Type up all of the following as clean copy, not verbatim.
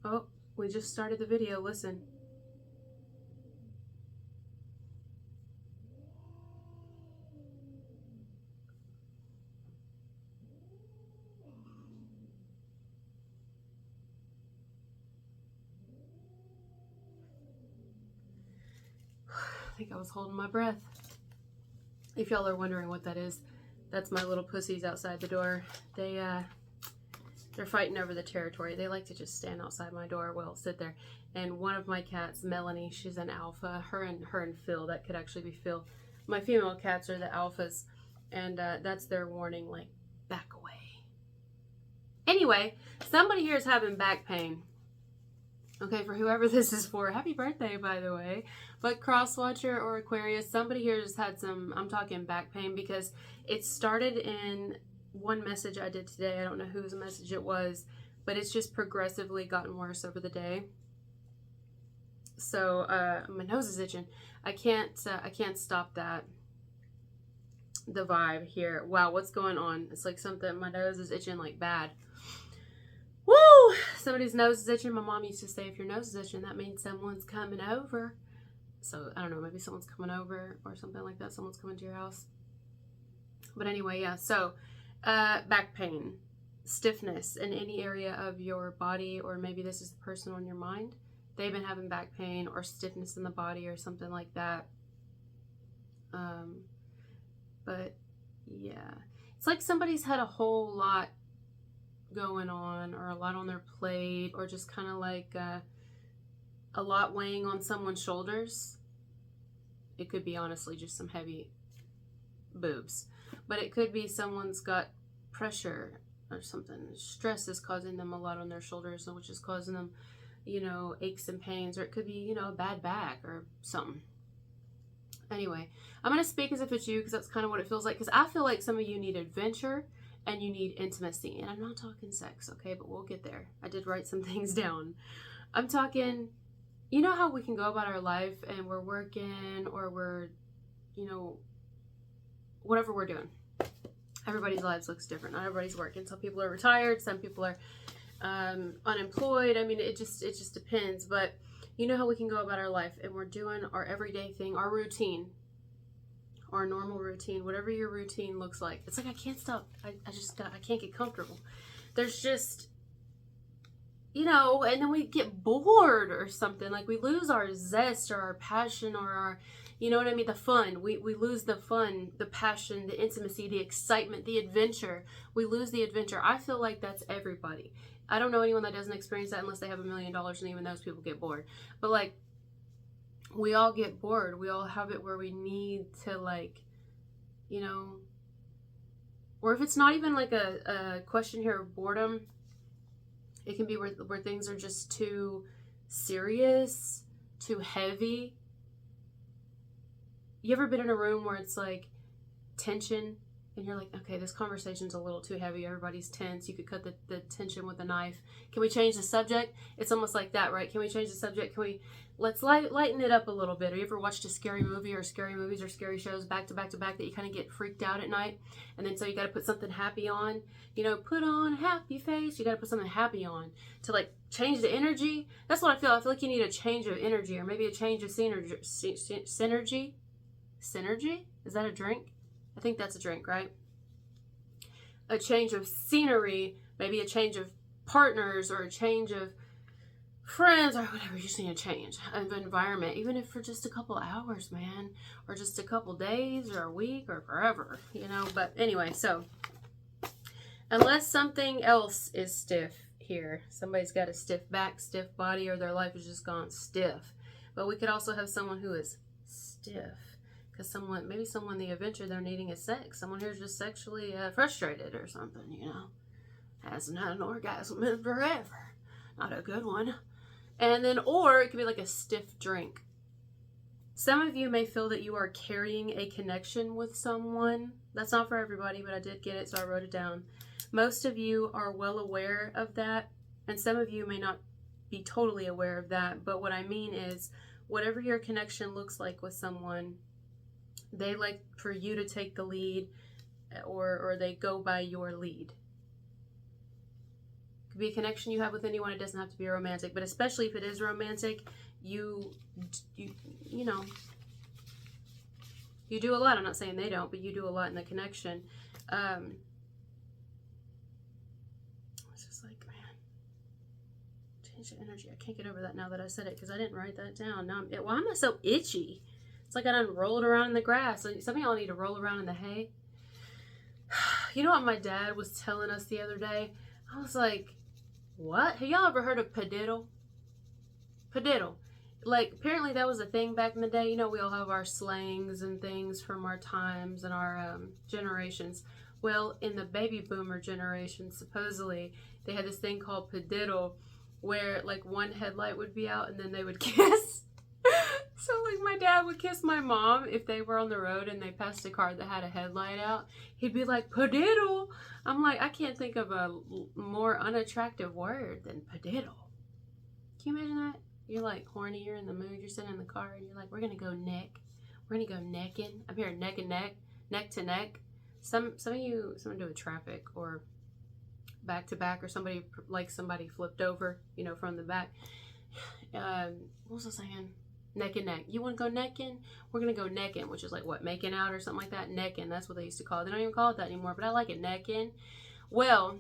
Oh, we just started the video. Listen. I think I was holding my breath. If y'all are wondering what that is, that's my little pussies outside the door. They're fighting over the territory. They like to just stand outside my door, well, sit there. And one of my cats, Melanie, she's an alpha. Her and Phil, that could actually be Phil. My female cats are the alphas, and that's their warning, like, back away. Anyway, somebody here is having back pain. Okay, for whoever this is for, happy birthday, by the way. But Crosswatcher or Aquarius, somebody here just had some, I'm talking back pain, because it started in one message I did today. I don't know whose message it was, but it's just progressively gotten worse over the day. So my nose is itching. I can't stop that. The vibe here. Wow, what's going on? It's like something, my nose is itching like bad. Woo! Somebody's nose is itching. My mom used to say, if your nose is itching, that means someone's coming over. So, I don't know, maybe someone's coming over or something like that. Someone's coming to your house. But anyway, yeah. So, back pain, stiffness in any area of your body, or maybe this is the person on your mind. They've been having back pain or stiffness in the body or something like that. But, yeah. It's like somebody's had a whole lot going on, or a lot on their plate, or just kind of like a lot weighing on someone's shoulders. It could be honestly just some heavy boobs, but it could be someone's got pressure or something. Stress is causing them a lot on their shoulders, which is causing them, you know, aches and pains, or it could be, you know, a bad back or something. Anyway, I'm going to speak as if it's you, because that's kind of what it feels like, because I feel like some of you need adventure and you need intimacy. And I'm not talking sex, okay? But we'll get there. I did write some things down. I'm talking, you know how we can go about our life and we're working, or we're, you know, whatever we're doing. Everybody's lives looks different. Not everybody's working. Some people are retired. Some people are unemployed. I mean, it just depends. But you know how we can go about our life and we're doing our everyday thing, our routine, our normal routine, whatever your routine looks like. It's like, I can't stop. I can't get comfortable. There's just, you know, and then we get bored or something. Like, we lose our zest or our passion or our, you know what I mean? The fun. We lose the fun, the passion, the intimacy, the excitement, the adventure. We lose the adventure. I feel like that's everybody. I don't know anyone that doesn't experience that unless they have $1 million, and even those people get bored. But like, we all get bored. We all have it where we need to, like, you know, or if it's not even like a question here of boredom, it can be where things are just too serious, too heavy. You ever been in a room where it's like tension, and you're like, okay, this conversation's a little too heavy. Everybody's tense. You could cut the tension with a knife. Can we change the subject? It's almost like that, right? Can we change the subject? Let's lighten it up a little bit. Have you ever watched a scary movie, or scary movies or scary shows back to back to back, that you kind of get freaked out at night? And then so you got to put something happy on, you know, put on a happy face. You got to put something happy on to like change the energy. That's what I feel. I feel like you need a change of energy, or maybe a change of synergy. Synergy? Is that a drink? I think that's a drink, right? A change of scenery, maybe a change of partners, or a change of friends, or whatever. You just need a change of environment, even if for just a couple hours, man, or just a couple days, or a week, or forever, you know. But anyway, so unless something else is stiff here, somebody's got a stiff back, stiff body, or their life has just gone stiff. But we could also have someone who is stiff. Because maybe someone, the adventure they're needing is sex. Someone who's just sexually frustrated or something, you know. Hasn't had an orgasm in forever. Not a good one. And then, or it could be like a stiff drink. Some of you may feel that you are carrying a connection with someone. That's not for everybody, but I did get it, so I wrote it down. Most of you are well aware of that. And some of you may not be totally aware of that. But what I mean is, whatever your connection looks like with someone, they like for you to take the lead, or they go by your lead. could be a connection you have with anyone. It doesn't have to be romantic, but especially if it is romantic, you know, you do a lot. I'm not saying they don't, but you do a lot in the connection. It's just like, man, change the energy. I can't get over that now that I said it because I didn't write that down. Now, why am I so itchy? It's like I done rolled around in the grass. Some of y'all need to roll around in the hay. You know what my dad was telling us the other day? I was like, what? Have y'all ever heard of padiddle? Padiddle. Like, apparently that was a thing back in the day. You know, we all have our slangs and things from our times and our generations. Well, in the baby boomer generation, supposedly, they had this thing called padiddle, where, like, one headlight would be out and then they would kiss. So, like, my dad would kiss my mom if they were on the road and they passed a car that had a headlight out. He'd be like, padiddle. I'm like, I can't think of a more unattractive word than padiddle. Can you imagine that? You're like horny, you're in the mood, you're sitting in the car, and you're like, we're gonna go neck. We're gonna go necking. I'm here neck and neck, neck to neck. Some of you, someone do a traffic or back to back, or somebody flipped over, you know, from the back. What was I saying? Neck and neck. You want to go necking? We're gonna go necking, which is like what, making out or something like that. Necking. That's what they used to call it. They don't even call it that anymore, but I like it, necking. Well,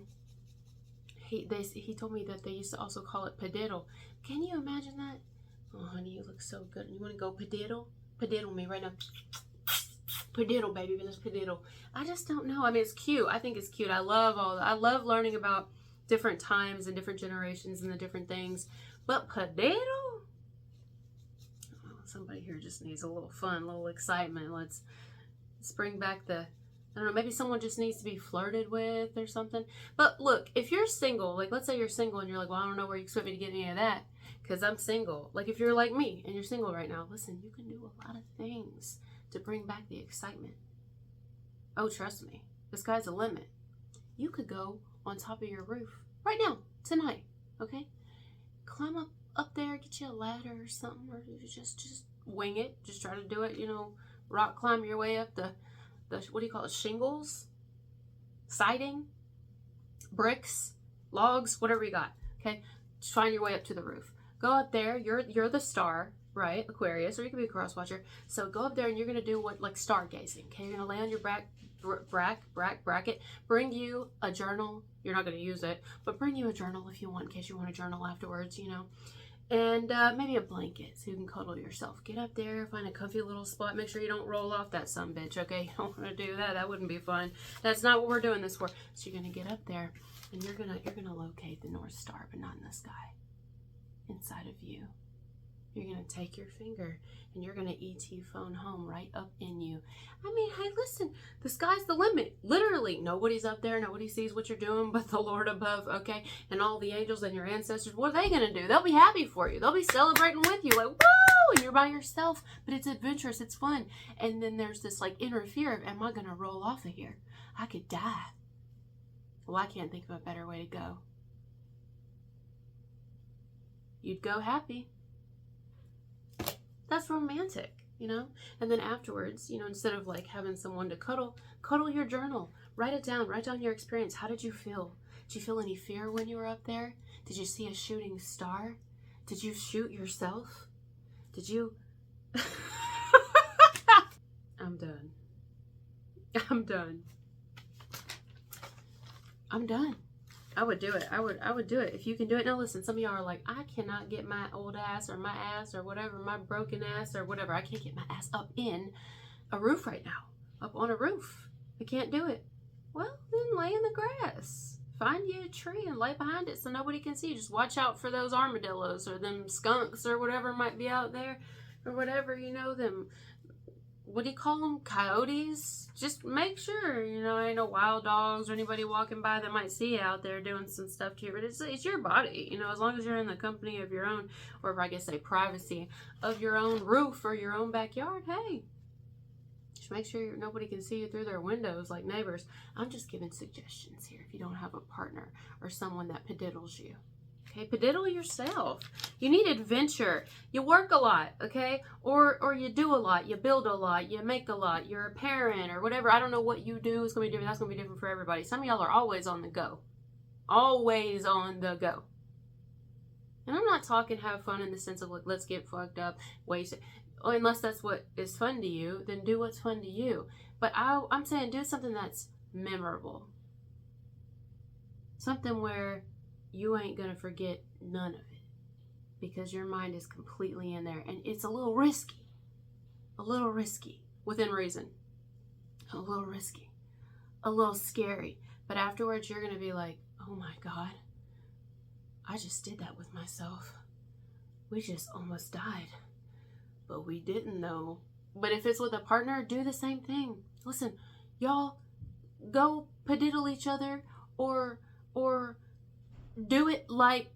he told me that they used to also call it padiddle. Can you imagine that? Oh, honey, you look so good. You want to go padiddle? Padiddle me right now. Padiddle, baby. Let's padiddle. I just don't know. I mean, it's cute. I think it's cute. I love learning about different times and different generations and the different things. But padiddle? Oh, somebody here just needs a little fun, a little excitement. Let's bring back the... I don't know, maybe someone just needs to be flirted with or something. But look, if you're single, like let's say you're single and you're like, well, I don't know where you expect me to get any of that because I'm single. Like if you're like me and you're single right now, listen, you can do a lot of things to bring back the excitement. Oh, trust me, the sky's the limit. You could go on top of your roof right now, tonight, okay? Climb up there, get you a ladder or something, or just wing it. Just try to do it, you know, rock climb your way up the what do you call it, shingles, siding, bricks, logs, whatever you got, okay? Just find your way up to the roof. Go up there, you're the star, right? Aquarius, or you could be a cross watcher. So go up there and you're going to do what, like stargazing, okay? You're going to lay on your bracket, bring you a journal. You're not going to use it, but bring you a journal if you want, in case you want to journal afterwards, you know. And maybe a blanket so you can cuddle yourself. Get up there, find a comfy little spot. Make sure you don't roll off that sumbitch, okay? You don't want to do that. That wouldn't be fun. That's not what we're doing this for. So you're gonna get up there and you're gonna locate the North Star, but not in the sky. Inside of you. You're gonna take your finger and you're gonna ET phone home right up in you. I mean, hey, listen, the sky's the limit. Literally, nobody's up there, nobody sees what you're doing but the Lord above, okay? And all the angels and your ancestors, what are they gonna do? They'll be happy for you. They'll be celebrating with you, like, woo! And you're by yourself, but it's adventurous, it's fun. And then there's this like inner fear of, am I gonna roll off of here? I could die. Well, I can't think of a better way to go. You'd go happy. That's romantic, you know? And then afterwards, you know, instead of like having someone to cuddle your journal. Write it down. Write down your experience. How did you feel? Did you feel any fear when you were up there? Did you see a shooting star? Did you shoot yourself? Did you... I'm done. I'm done. I'm done. I would do it. I would do it if you can do it. Now listen, some of y'all are like, I cannot get my old ass or my ass or whatever, my broken ass or whatever. I can't get my ass up in a roof right now. Up on a roof. I can't do it. Well, then lay in the grass. Find you a tree and lay behind it so nobody can see you. Just watch out for those armadillos or them skunks or whatever might be out there or whatever, you know, them, what do you call them? Coyotes? Just make sure, you know, ain't no wild dogs or anybody walking by that might see you out there doing some stuff to you. But it's your body, you know, as long as you're in the company of your own, or if I guess say privacy, of your own roof or your own backyard, hey, just make sure nobody can see you through their windows like neighbors. I'm just giving suggestions here if you don't have a partner or someone that padiddles you. Okay, padiddle yourself. You need adventure. You work a lot, okay? Or you do a lot. You build a lot. You make a lot. You're a parent or whatever. I don't know what you do. It's going to be different. That's going to be different for everybody. Some of y'all are always on the go. Always on the go. And I'm not talking have fun in the sense of like, let's get fucked up, waste it. Unless that's what is fun to you, then do what's fun to you. But I'm saying do something that's memorable. Something where you ain't going to forget none of it. Because your mind is completely in there. And it's a little risky. A little risky. Within reason. A little risky. A little scary. But afterwards you're going to be like, oh my God. I just did that with myself. We just almost died. But we didn't know. But if it's with a partner, do the same thing. Listen, y'all go padiddle each other or do it like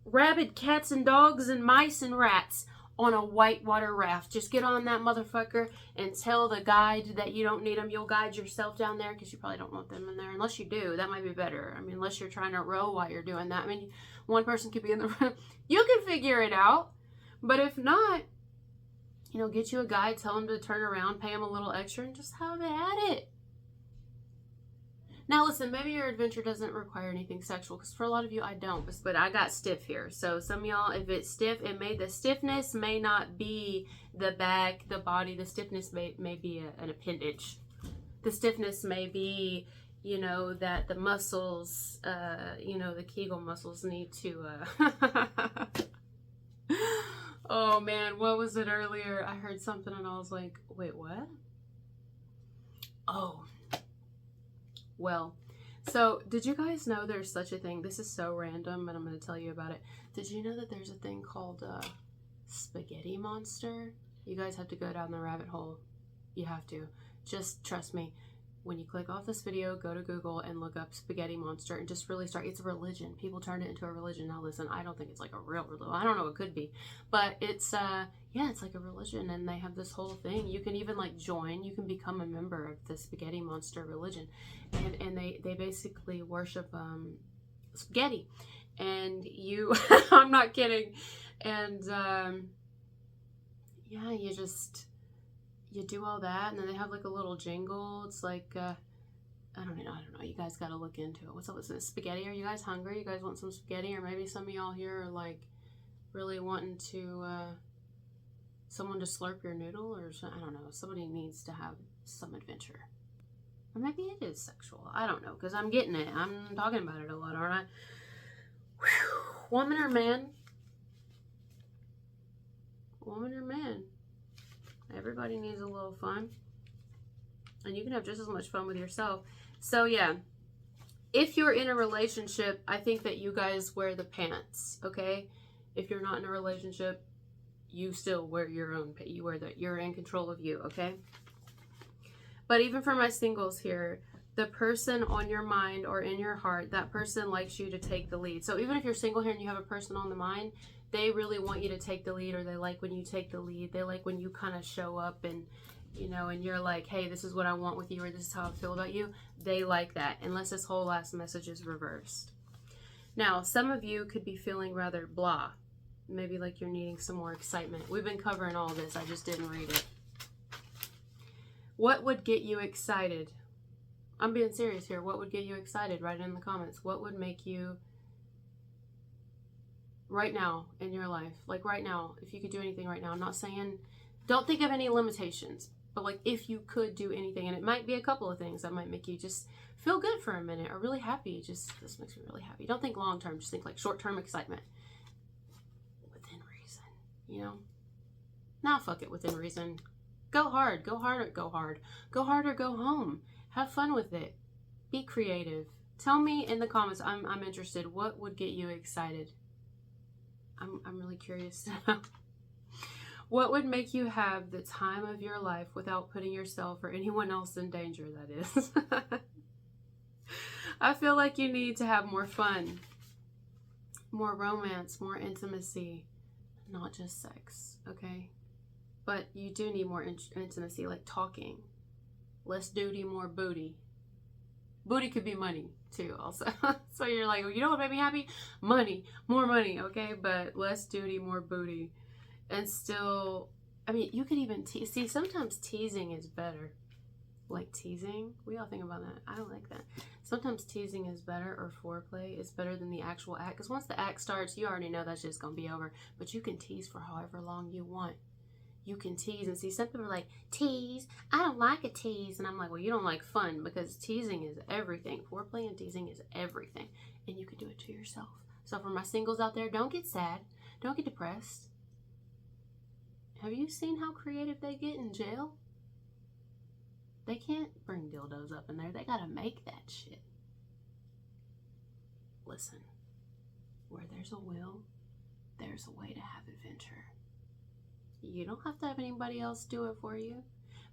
rabid cats and dogs and mice and rats on a whitewater raft. Just get on that motherfucker and tell the guide that you don't need them. You'll guide yourself down there because you probably don't want them in there. Unless you do, that might be better. I mean, unless you're trying to row while you're doing that. I mean, one person could be in the room. You can figure it out. But if not, you know, get you a guide, tell them to turn around, pay them a little extra, and just have at it. Now, listen, maybe your adventure doesn't require anything sexual, because for a lot of you, I don't. But I got stiff here. So some of y'all, if it's stiff, the stiffness may not be the back, the body. The stiffness may be an appendage. The stiffness may be, you know, that the muscles, you know, the Kegel muscles need to... Oh man, what was it earlier? I heard something and I was like, wait, what? Oh. Well, so did you guys know there's such a thing? This is so random, but I'm going to tell you about it. Did you know that there's a thing called spaghetti monster? You guys have to go down the rabbit hole. You have to. Just trust me. When you click off this video, go to Google and look up spaghetti monster and just really start. It's a religion. People turned it into a religion. Now listen, I don't think it's like a real religion. I don't know, it could be. But it's, yeah, it's like a religion and they have this whole thing. You can even like join. You can become a member of the spaghetti monster religion. And they basically worship spaghetti. And you, I'm not kidding. And, yeah, you do all that, and then they have like a little jingle. It's like, I don't know. You guys got to look into it. What's up with this spaghetti? Are you guys hungry? You guys want some spaghetti? Or maybe some of y'all here are like really wanting to, someone to slurp your noodle or something. I don't know. Somebody needs to have some adventure. Or maybe it is sexual. I don't know, because I'm getting it. I'm talking about it a lot, aren't I? Whew. Woman or man? Woman or man? Everybody needs a little fun. And you can have just as much fun with yourself. So yeah, if you're in a relationship, I think that you guys wear the pants, okay? If you're not in a relationship, you still wear your own pants. You're in control of you, okay? But even for my singles here, the person on your mind or in your heart, that person likes you to take the lead. So even if you're single here and you have a person on the mind, they really want you to take the lead, or they like when you take the lead. They like when you kind of show up and, you know, and you're like, hey, this is what I want with you, or this is how I feel about you. They like that, unless this whole last message is reversed. Now, some of you could be feeling rather blah. Maybe like you're needing some more excitement. We've been covering all this. I just didn't read it. What would get you excited? I'm being serious here. What would get you excited? Write it in the comments. What would make you... right now in your life, like right now, if you could do anything right now, I'm not saying, don't think of any limitations, but like if you could do anything, and it might be a couple of things that might make you just feel good for a minute or really happy. Just, this makes me really happy. Don't think long term, just think like short term excitement within reason, you know? Nah, fuck it, within reason. Go hard, go hard, or go hard. Go hard or go home. Have fun with it. Be creative. Tell me in the comments, I'm interested, what would get you excited? I'm really curious to know. What would make you have the time of your life without putting yourself or anyone else in danger, that is? I feel like you need to have more fun, more romance, more intimacy, not just sex, okay? But you do need more intimacy, like talking. Less duty, more booty. Booty could be money too, also. So you're like, well, you know what made me happy? Money, more money, okay? But less duty, more booty. And still, I mean, you could even see, sometimes teasing is better. Like teasing. We all think about that. I don't like that. Sometimes teasing is better, or foreplay is better than the actual act. Because once the act starts, you already know that's just going to be over. But you can tease for however long you want. You can tease. And see, some people are like, tease? I don't like a tease. And I'm like, well, you don't like fun, because teasing is everything. Foreplay and teasing is everything. And you can do it to yourself. So for my singles out there, don't get sad. Don't get depressed. Have you seen how creative they get in jail? They can't bring dildos up in there. They gotta make that shit. Listen, where there's a will, there's a way to have adventure. You don't have to have anybody else do it for you.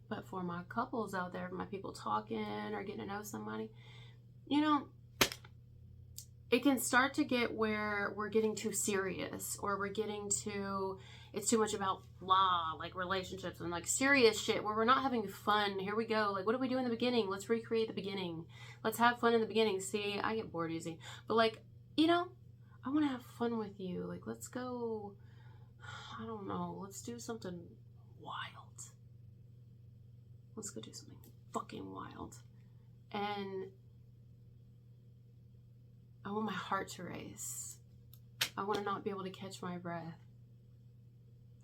But for my couples out there, my people talking or getting to know somebody, you know, it can start to get where we're getting too serious, or we're getting too, it's too much about like relationships and like serious shit, where we're not having fun. Here we go. Like, what do we do in the beginning? Let's recreate the beginning. Let's have fun in the beginning. See, I get bored easy. But like, you know, I want to have fun with you. Like, let's go, I don't know, let's do something wild. Let's go do something fucking wild. And I want my heart to race. I want to not be able to catch my breath.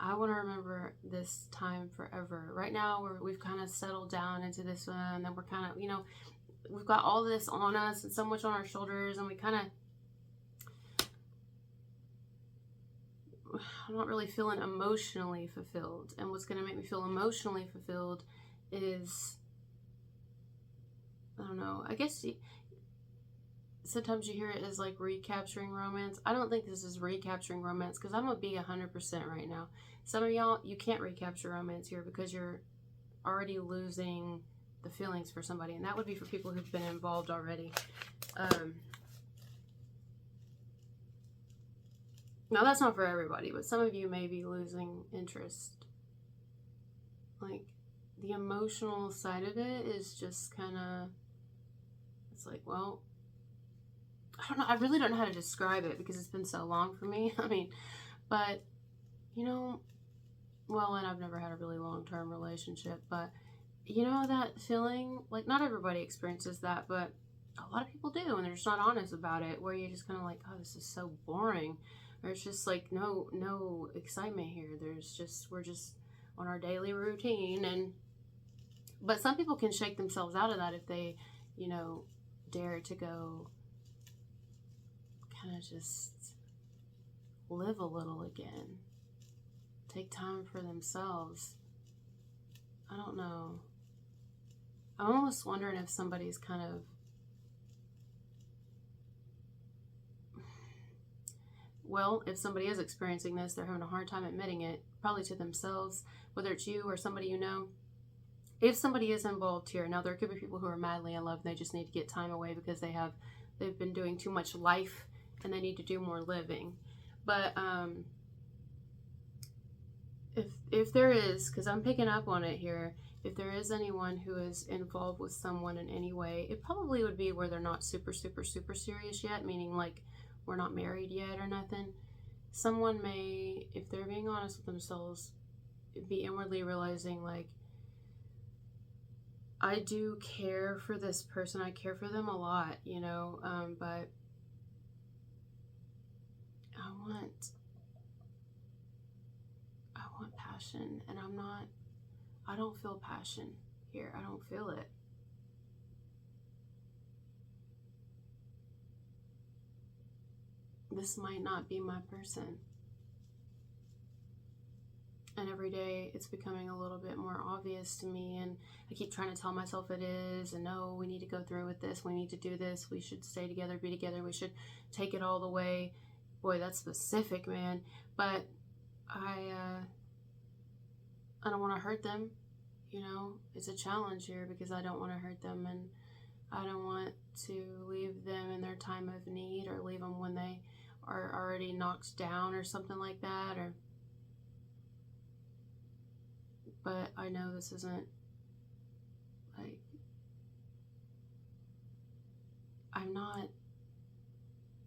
I want to remember this time forever. Right now, we've kind of settled down into this one, and then we're kind of, you know, we've got all this on us and so much on our shoulders, and we kind of, I'm not really feeling emotionally fulfilled. And what's going to make me feel emotionally fulfilled is, I don't know, I guess sometimes you hear it as like recapturing romance. I don't think this is recapturing romance, because I'm going to be 100% right now. Some of y'all, you can't recapture romance here, because you're already losing the feelings for somebody. And that would be for people who've been involved already. Now, that's not for everybody, but some of you may be losing interest. Like, the emotional side of it is just kind of, it's like, well, I don't know. I really don't know how to describe it, because it's been so long for me. I mean, but, you know, well, and I've never had a really long-term relationship, but, you know, that feeling, like, not everybody experiences that, but a lot of people do, and they're just not honest about it, where you're just kind of like, oh, this is so boring, or it's just like, no excitement here. We're just on our daily routine. And, but some people can shake themselves out of that if they, you know, dare to go kind of just live a little again. Take time for themselves. I don't know. I'm almost wondering if somebody's kind of, well, if somebody is experiencing this, they're having a hard time admitting it, probably to themselves, whether it's you or somebody you know. If somebody is involved here, now there could be people who are madly in love and they just need to get time away because they've been doing too much life and they need to do more living. But if there is, because I'm picking up on it here, if there is anyone who is involved with someone in any way, it probably would be where they're not super, super, super serious yet, meaning like we're not married yet or nothing. Someone may, if they're being honest with themselves, be inwardly realizing like, I do care for this person. I care for them a lot, you know, but I want passion, and I don't feel passion here. I don't feel it. This might not be my person. And every day it's becoming a little bit more obvious to me, and I keep trying to tell myself it is, and no, we need to go through with this, we need to do this, we should stay together, be together, we should take it all the way. Boy, that's specific, man. But I don't want to hurt them, you know. It's a challenge here because I don't want to hurt them, and I don't want to leave them in their time of need, or leave them when they are already knocked down or something like that, or. But I know this isn't, like,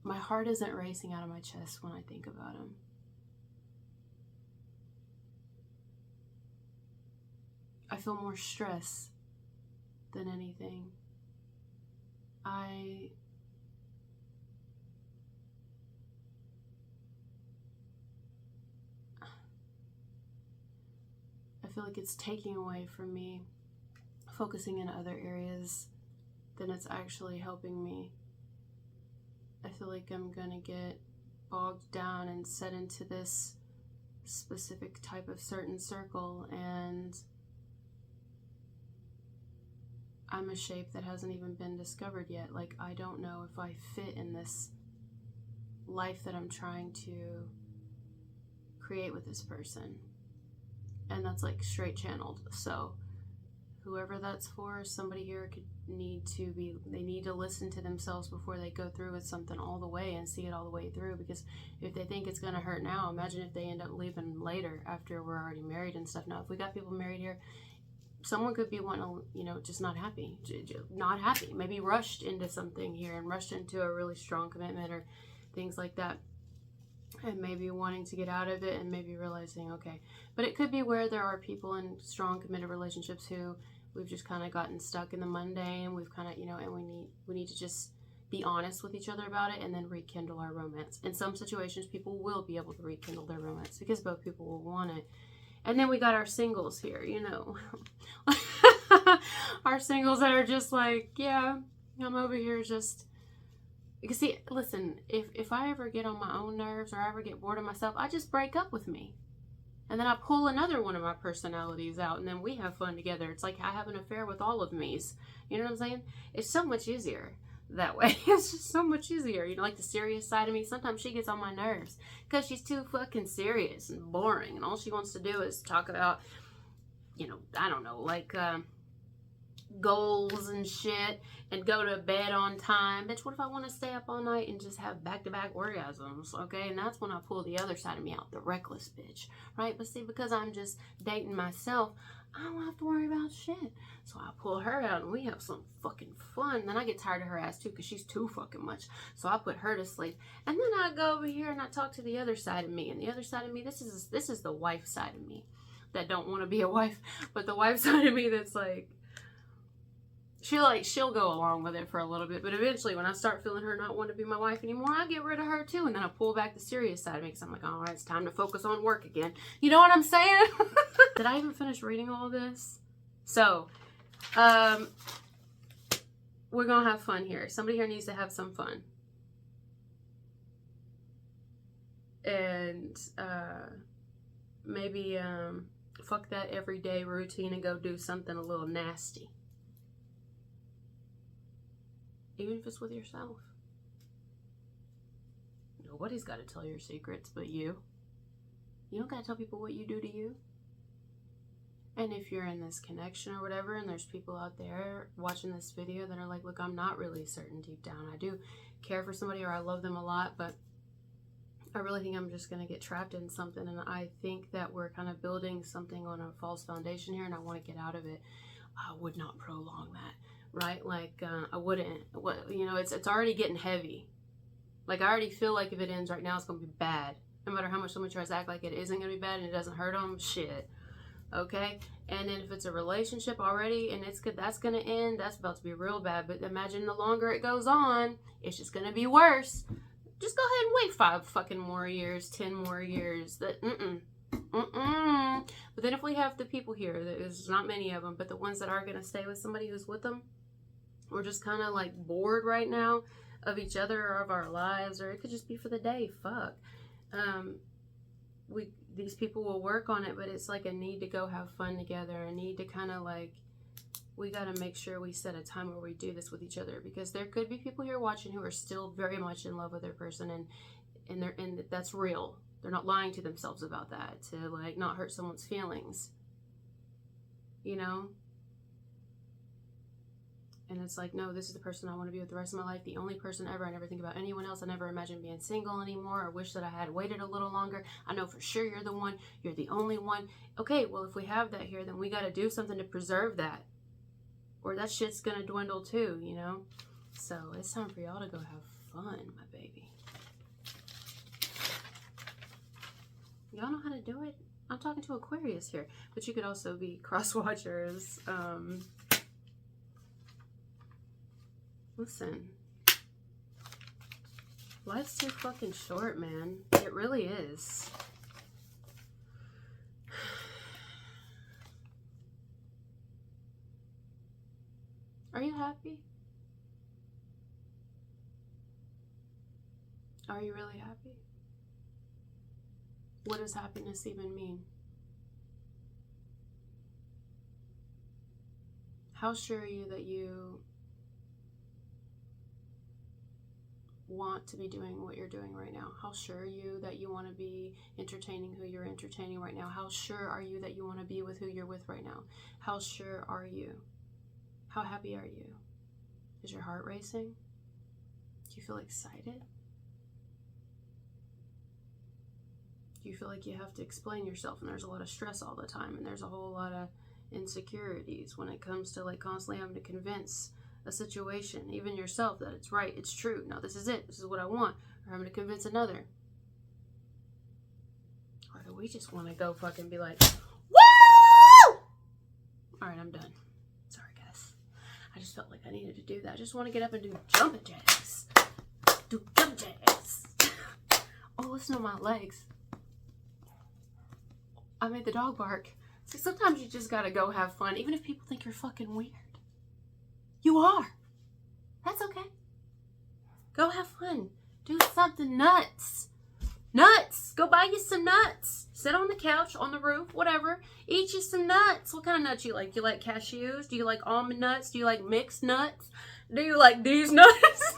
my heart isn't racing out of my chest when I think about him. I feel more stress than anything. I feel like it's taking away from me focusing in other areas than it's actually helping me. I feel like I'm gonna get bogged down and set into this specific type of certain circle, and I'm a shape that hasn't even been discovered yet. Like, I don't know if I fit in this life that I'm trying to create with this person. And that's like straight channeled. So whoever that's for, somebody here they need to listen to themselves before they go through with something all the way and see it all the way through. Because if they think it's going to hurt now, imagine if they end up leaving later after we're already married and stuff. Now, if we got people married here, someone could be wanting to, just not happy, maybe rushed into something here and rushed into a really strong commitment or things like that. And maybe wanting to get out of it and maybe realizing, okay. But it could be where there are people in strong committed relationships who we've just kind of gotten stuck in the mundane. We've kind of, and we need to just be honest with each other about it and then rekindle our romance. In some situations, people will be able to rekindle their romance because both people will want it. And then we got our singles here, our singles that are just like, yeah, I'm over here just... Because see, listen, if I ever get on my own nerves or I ever get bored of myself, I just break up with me. And then I pull another one of my personalities out and then we have fun together. It's like I have an affair with all of me's. You know what I'm saying? It's so much easier that way. It's just so much easier. Like the serious side of me, sometimes she gets on my nerves because she's too fucking serious and boring. And all she wants to do is talk about, I don't know, like... goals and shit and go to bed on time. Bitch, what if I want to stay up all night and just have back-to-back orgasms? Okay, and that's when I pull the other side of me out, the reckless bitch, right? But see, because I'm just dating myself, I don't have to worry about shit. So I pull her out and we have some fucking fun. Then I get tired of her ass too because she's too fucking much. So I put her to sleep. And then I go over here and I talk to the other side of me. And the other side of me, this is the wife side of me that don't want to be a wife. But the wife side of me that's like, she'll go along with it for a little bit, but eventually when I start feeling her not wanting to be my wife anymore, I get rid of her too, and then I pull back the serious side of me because I'm like, all right, it's time to focus on work again. You know what I'm saying? Did I even finish reading all this? So, we're gonna have fun here. Somebody here needs to have some fun. And maybe fuck that everyday routine and go do something a little nasty. Even if it's with yourself. Nobody's got to tell your secrets but you. You don't got to tell people what you do to you. And if you're in this connection or whatever, and there's people out there watching this video that are like, look, I'm not really certain deep down. I do care for somebody or I love them a lot, but I really think I'm just going to get trapped in something. And I think that we're kind of building something on a false foundation here and I want to get out of it. I would not prolong that. Right? Like, I wouldn't. It's already getting heavy. Like, I already feel like if it ends right now, it's going to be bad. No matter how much someone tries to act like it isn't going to be bad and it doesn't hurt them, shit. Okay? And then if it's a relationship already and that's going to end, that's about to be real bad. But imagine the longer it goes on, it's just going to be worse. Just go ahead and wait 5 fucking more years, 10 more years. But then if we have the people here, there's not many of them, but the ones that are going to stay with somebody who's with them, we're just kind of like bored right now of each other or of our lives, or it could just be for the day. Fuck. These people will work on it, but it's like a need to go have fun together. A need to kind of like, we got to make sure we set a time where we do this with each other, because there could be people here watching who are still very much in love with their person, and that's real. They're not lying to themselves about that to like not hurt someone's feelings. And it's like, no, this is the person I want to be with the rest of my life. The only person ever. I never think about anyone else. I never imagine being single anymore or wish that I had waited a little longer. I know for sure you're the one. You're the only one. Okay, well, if we have that here, then we got to do something to preserve that. Or that shit's going to dwindle too, So it's time for y'all to go have fun, my baby. Y'all know how to do it? I'm talking to Aquarius here. But you could also be cross-watchers. Listen. Life's too fucking short, man. It really is. Are you happy? Are you really happy? What does happiness even mean? How sure are you that you want to be doing what you're doing right now? How sure are you that you want to be entertaining who you're entertaining right now? How sure are you that you want to be with who you're with right now? How sure are you? How happy are you? Is your heart racing? Do you feel excited? Do you feel like you have to explain yourself and there's a lot of stress all the time and there's a whole lot of insecurities when it comes to like constantly having to convince a situation, even yourself, that it's right, it's true, no, this is it, this is what I want, or having to convince another? Or do we just want to go fucking be like, woo! Alright, I'm done. Sorry, guys. I just felt like I needed to do that. I just want to get up and do jumping jacks. Do jumping jacks. Oh, listen to my legs. I made the dog bark. See, sometimes you just gotta go have fun, even if people think you're fucking weird. You are. That's okay. Go have fun. Do something nuts. Nuts. Go buy you some nuts. Sit on the couch, on the roof, whatever. Eat you some nuts. What kind of nuts you like? Do you like cashews? Do you like almond nuts? Do you like mixed nuts? Do you like these nuts?